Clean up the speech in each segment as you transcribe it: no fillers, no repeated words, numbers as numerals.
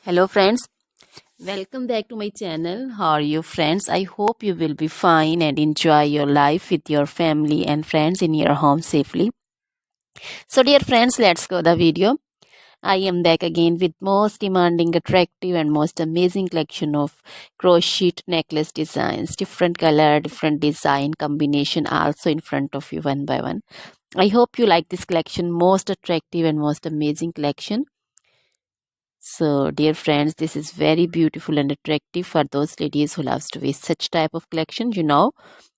Hello friends, welcome back to my channel. How are you friends? I hope you will be fine and enjoy your life with your family and friends in your home safely. So dear friends, let's go the video. I am back again with most demanding, attractive and most amazing collection of crochet necklace designs. Different color, different design combination also in front of you one by one. I hope you like this collection, most attractive and most amazing collection. So, dear friends, this is very beautiful and attractive for those ladies who loves to wear such type of collection.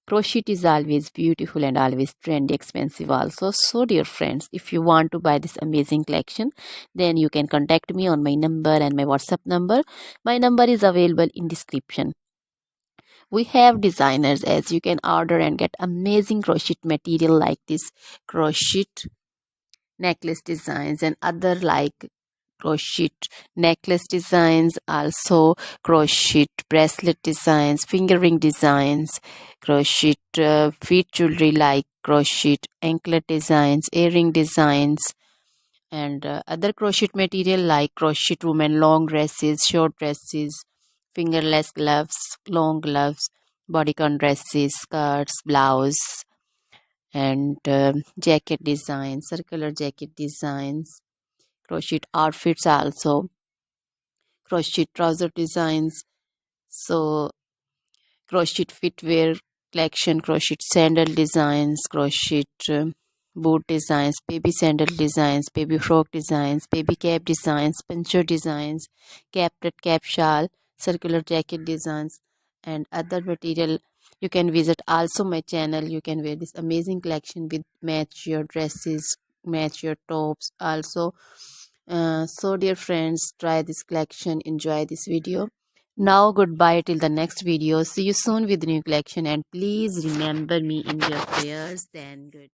Crochet is always beautiful and always trendy, expensive also. So, dear friends, if you want to buy this amazing collection, then you can contact me on my number and my WhatsApp number. My number is available in description. We have designers as you can order and get amazing crochet material like this crochet necklace designs and other like crochet necklace designs, also crochet bracelet designs, finger ring designs, crochet feet jewelry like crochet anklet designs, earring designs, and other crochet material like crochet women long dresses, short dresses, fingerless gloves, long gloves, bodycon dresses, skirts, blouse, and jacket designs, circular jacket designs, crochet outfits also, crochet trouser designs, so crochet footwear collection, crochet sandal designs, crochet boot designs, baby sandal designs, baby frock designs, baby cap designs, pincher designs, cap cap shawl, circular jacket designs, and other material. You can visit also my channel. You can wear this amazing collection with match your dresses, match your tops also. So dear friends, try this collection, enjoy this video. Now goodbye till the next video. See you soon with new collection, and please remember me in your prayers. Then good.